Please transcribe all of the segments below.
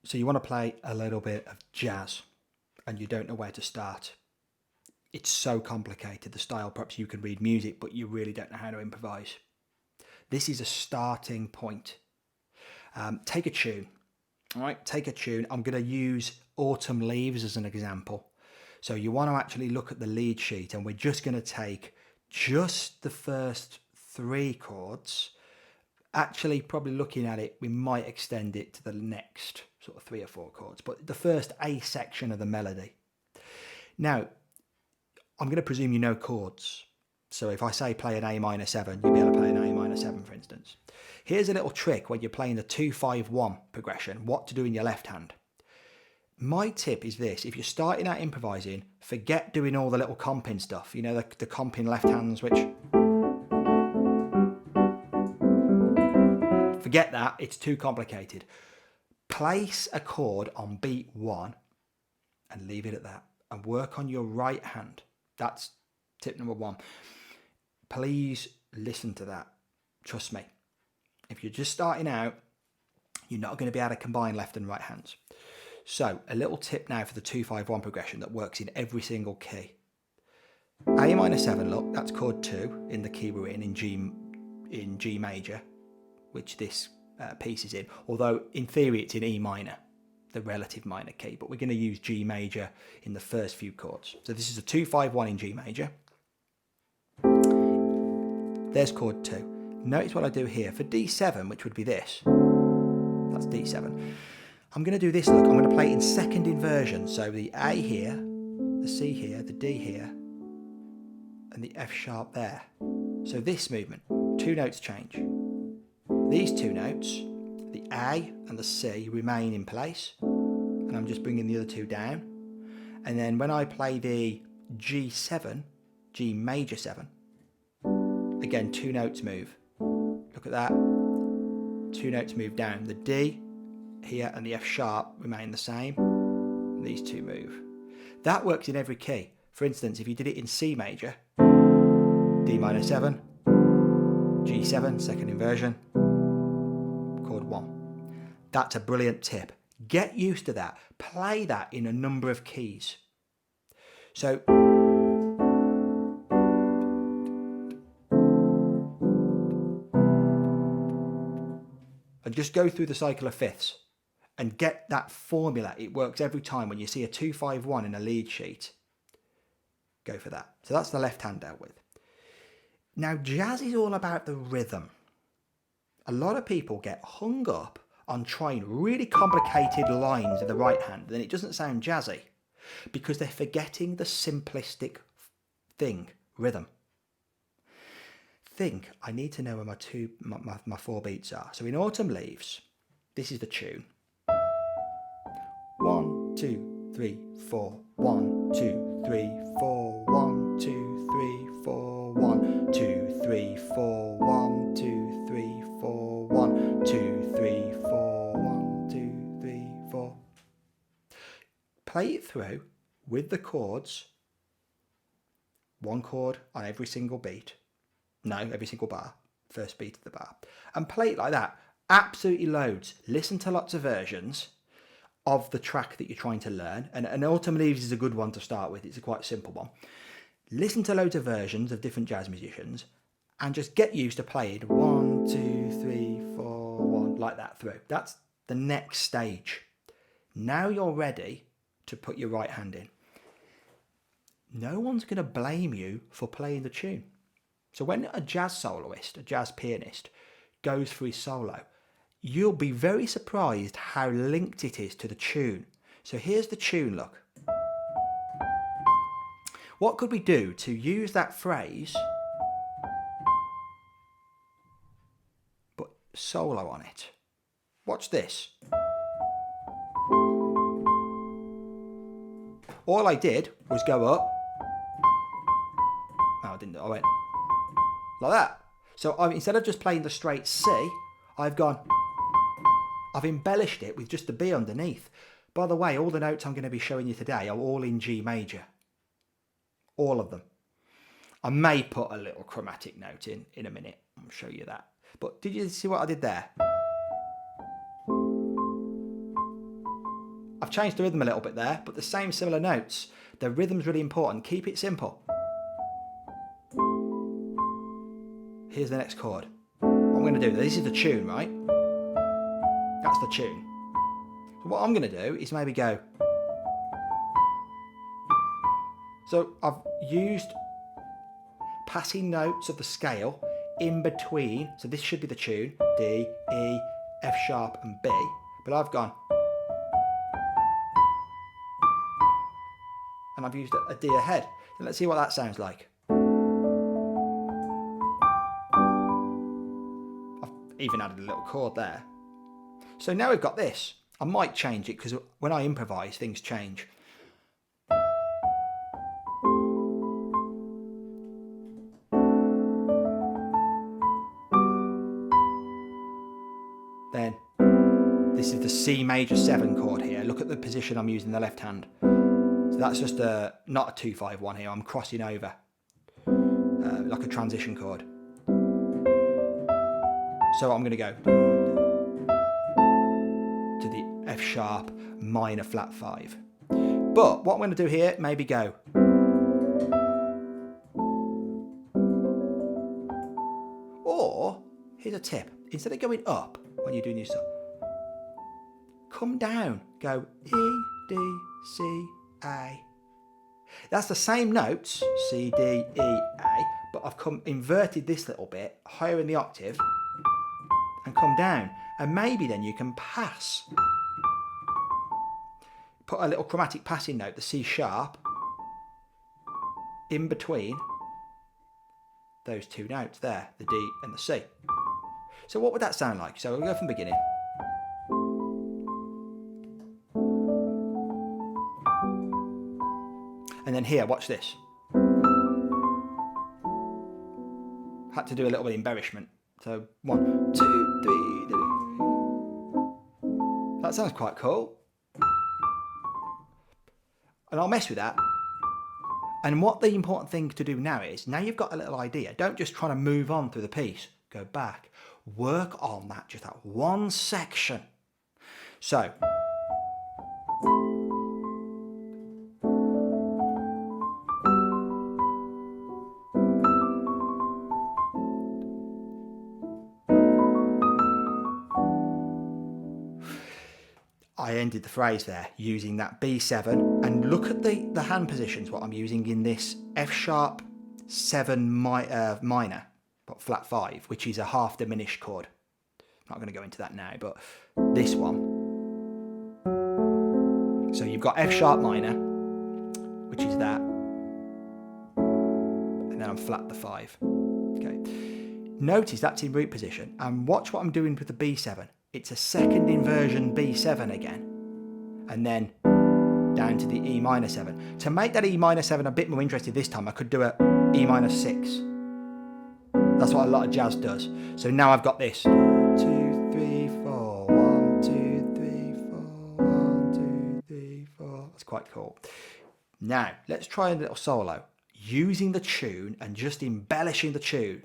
So you want to play a little bit of jazz and you don't know where to start. It's so complicated, the style. Perhaps you can read music, but you really don't know how to improvise. This is a starting point. Take a tune. All right, take a tune. I'm going to use Autumn Leaves as an example. So you want to actually look at the lead sheet, and we're just going to take just the first 3 chords. Actually, probably looking at it, we might extend it to the next sort of 3 or 4 chords, but the first A section of the melody. Now, I'm going to presume you know chords. So if I say play an A minor 7, you'll be able to play an A minor 7, for instance. Here's a little trick when you're playing the 2-5-1 progression, what to do in your left hand. My tip is this: if you're starting out improvising, forget doing all the little comping stuff. You know, the comping left hands, which... Forget that, it's too complicated. Place a chord on beat 1 and leave it at that, and work on your right hand. That's tip number 1. Please listen to that. Trust me. If you're just starting out, you're not going to be able to combine left and right hands. So a little tip now for the 2-5-1 progression that works in every single key. A minor 7, look, that's chord 2 in the key we're in G major, which this piece is in. Although in theory it's in E minor, the relative minor key, but we're going to use G major in the first few chords. So this is a 2-5-1 in G major. There's chord 2. Notice what I do here. For D7, which would be this, that's D7. I'm going to do this, look, I'm going to play it in second inversion. So the A here, the C here, the D here, and the F sharp there. So this movement, 2 notes change. These 2 notes, the A and the C, remain in place, and I'm just bringing the other 2 down. And then when I play the G7, G major 7, again 2 notes move. Look at that, 2 notes move down. The D here and the F sharp remain the same. These 2 move. That works in every key. For instance, if you did it in C major, D minor 7, G7, second inversion, chord 1. That's a brilliant tip. Get used to that. Play that in a number of keys. So, and just go through the cycle of fifths and get that formula. It works every time. When you see a 2-5-1 in a lead sheet, go for that. So that's the left hand dealt with. Now, jazz is all about the rhythm. A lot of people get hung up on trying really complicated lines in the right hand, and it doesn't sound jazzy because they're forgetting the simplistic thing, rhythm. Think, I need to know where my 4 beats are. So in Autumn Leaves, this is the tune. 1, 2, 3, 4. 1, 2, 3, 4. 1, 2, 3, 4. 1, 2, 3, 4. 1, 2, 3, 4. 1, 2, 3, 4. 1, 2, 3, 4. Play it through with the chords. 1 chord on every single beat. No, every single bar. First beat of the bar. And play it like that. Absolutely loads. Listen to lots of versions of the track that you're trying to learn. And Autumn Leaves is a good one to start with. It's a quite simple one. Listen to loads of versions of different jazz musicians and just get used to playing 1, 2, 3, 4, 1, like that through. That's the next stage. Now you're ready to put your right hand in. No one's going to blame you for playing the tune. So when a jazz soloist, a jazz pianist, goes through his solo, you'll be very surprised how linked it is to the tune. So here's the tune, look. What could we do to use that phrase, but solo on it? Watch this. All I did was go up. No, I didn't. I went like that. So instead of just playing the straight C, I've embellished it with just the B underneath. By the way, all the notes I'm going to be showing you today are all in G major. All of them. I may put a little chromatic note in a minute. I'll show you that. But did you see what I did there? I've changed the rhythm a little bit there, but the same similar notes. The rhythm's really important. Keep it simple. Here's the next chord. What I'm going to do, this is the tune, right? That's the tune. So what I'm going to do is maybe go. So I've used passing notes of the scale in between. So this should be the tune, D, E, F sharp and B. But I've gone. And I've used a D ahead. So let's see what that sounds like. I've even added a little chord there. So now we've got this. I might change it because when I improvise, things change. Then this is the C major 7 chord here. Look at the position I'm using the left hand. So that's just not a 2-5-1 here. I'm crossing over like a transition chord. So I'm going to go to the F sharp minor flat 5. But what I'm going to do here, maybe go. Or here's a tip. Instead of going up when you're doing your stuff, come down. Go E, D, C, A. That's the same notes, C, D, E, A, but I've inverted this little bit higher in the octave and come down. And maybe then you can pass. Put a little chromatic passing note, the C sharp, in between those two notes there, the D and the C. So what would that sound like? So we'll go from the beginning. And then here, watch this. Had to do a little bit of embellishment. So 1, 2, 3. That sounds quite cool. And I'll mess with that. And what the important thing to do now is, now you've got a little idea, don't just try to move on through the piece. Go back. Work on that, just that one section. So. I ended the phrase there using that B7, and look at the hand positions, what I'm using in this F sharp 7 minor, but flat 5, which is a half diminished chord. I'm not going to go into that now, but this one. So you've got F sharp minor, which is that, and then I'm flat the 5. Okay. Notice that's in root position, and watch what I'm doing with the B7. It's a second inversion B7 again, and then down to the E minor 7. To make that E minor 7 a bit more interesting this time, I could do a E minor 6. That's what a lot of jazz does. So now I've got this. 2, 3, 4, 1, 2, 3, 4, 1, 2, 3, 4. That's quite cool. Now, let's try a little solo, using the tune and just embellishing the tune.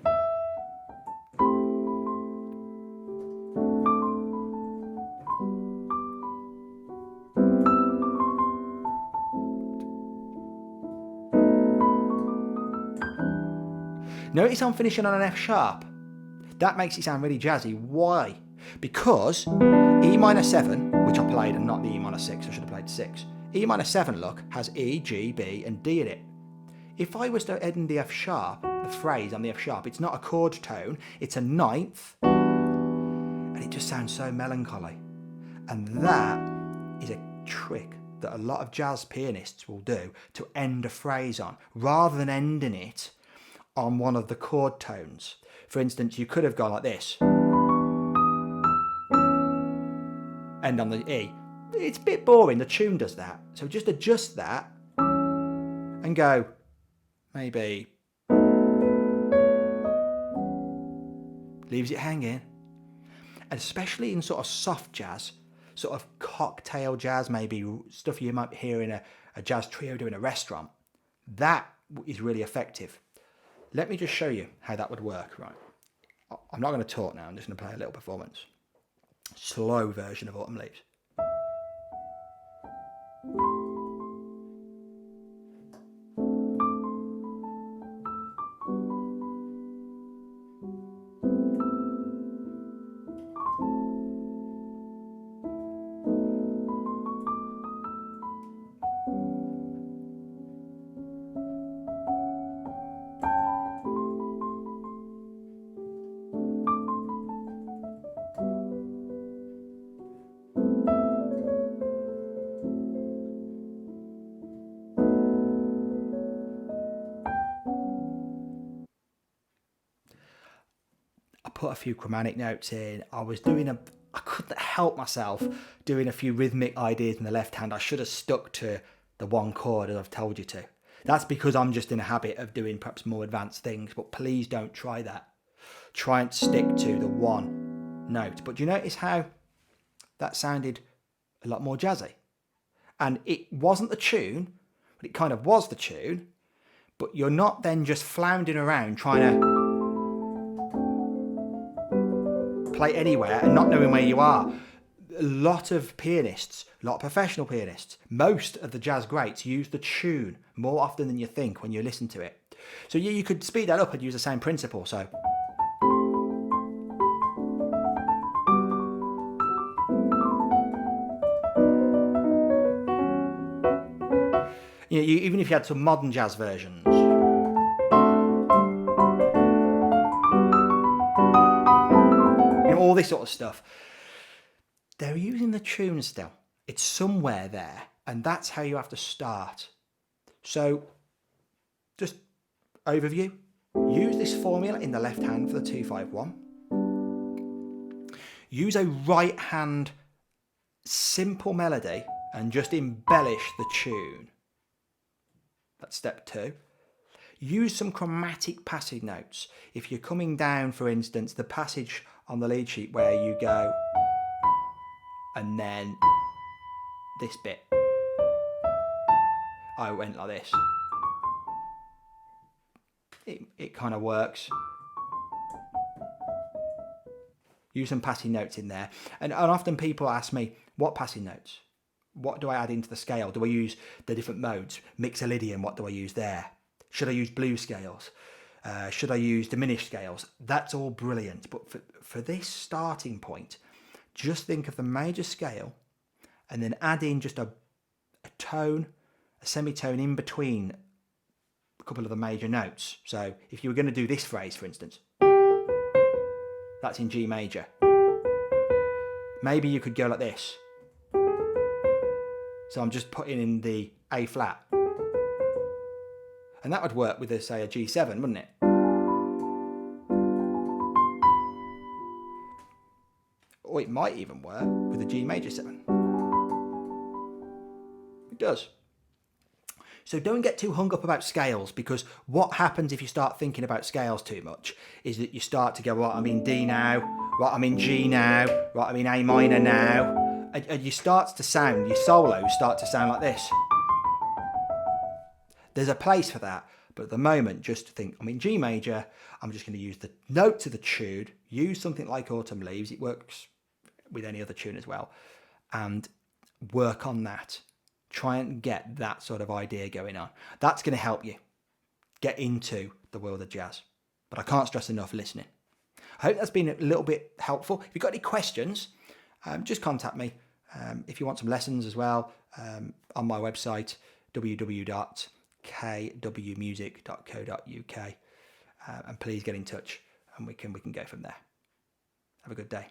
Notice I'm finishing on an F sharp. That makes it sound really jazzy. Why? Because E minor 7, which I played and not the E minor 6, I should have played 6. E minor 7, look, has E, G, B and D in it. If I was to end the F sharp, the phrase on the F sharp, it's not a chord tone, it's a ninth, and it just sounds so melancholy. And that is a trick that a lot of jazz pianists will do to end a phrase on, rather than ending it on one of the chord tones. For instance, you could have gone like this. End on the E. It's a bit boring, the tune does that. So just adjust that and go, maybe, leaves it hanging. And especially in sort of soft jazz, sort of cocktail jazz, maybe stuff you might hear in a jazz trio doing a restaurant, that is really effective. Let me just show you how that would work, right? I'm not going to talk now, I'm just going to play a little performance. Slow version of Autumn Leaves. a few chromatic notes in. I couldn't help myself doing a few rhythmic ideas in the left hand. I should have stuck to the one chord as I've told you to. That's because I'm just in a habit of doing perhaps more advanced things, but please don't try that. Try and stick to the one note. But do you notice how that sounded a lot more jazzy? And it wasn't the tune, but it kind of was the tune. But you're not then just floundering around trying to play anywhere and not knowing where you are. A lot of pianists, a lot of professional pianists, most of the jazz greats use the tune more often than you think when you listen to it. So you could speed that up and use the same principle. So even if you had some modern jazz versions, all this sort of stuff, they're using the tune still. It's somewhere there, and that's how you have to start. So just overview, use this formula in the left hand for the 2-5-1. Use a right hand simple melody and just embellish the tune. That's step 2. Use some chromatic passage notes. If you're coming down, for instance, the passage on the lead sheet where you go and then this bit, I went like this. It kind of works. Use some passing notes in there. And often people ask me, what passing notes? What do I add into the scale? Do I use the different modes? Mixolydian, what do I use there? Should I use blues scales? Should I use diminished scales? That's all brilliant. But for this starting point, just think of the major scale and then add in just a tone, a semitone in between a couple of the major notes. So if you were going to do this phrase, for instance, that's in G major. Maybe you could go like this. So I'm just putting in the A flat. And that would work with, say, a G7, wouldn't it? Or it might even work with a G major 7. It does. So don't get too hung up about scales, because what happens if you start thinking about scales too much is that you start to go, right, I'm in D now, right, I'm in G now, right, I'm in A minor now. And you start to sound, your solos start to sound like this. There's a place for that, but at the moment, just think, I'm in G major, I'm just going to use the notes of the tune, use something like Autumn Leaves, it works with any other tune as well, and work on that. Try and get that sort of idea going on. That's going to help you get into the world of jazz. But I can't stress enough listening. I hope that's been a little bit helpful. If you've got any questions, just contact me. If you want some lessons as well, on my website, www.kwmusic.co.uk, and please get in touch and we can go from there. Have a good day.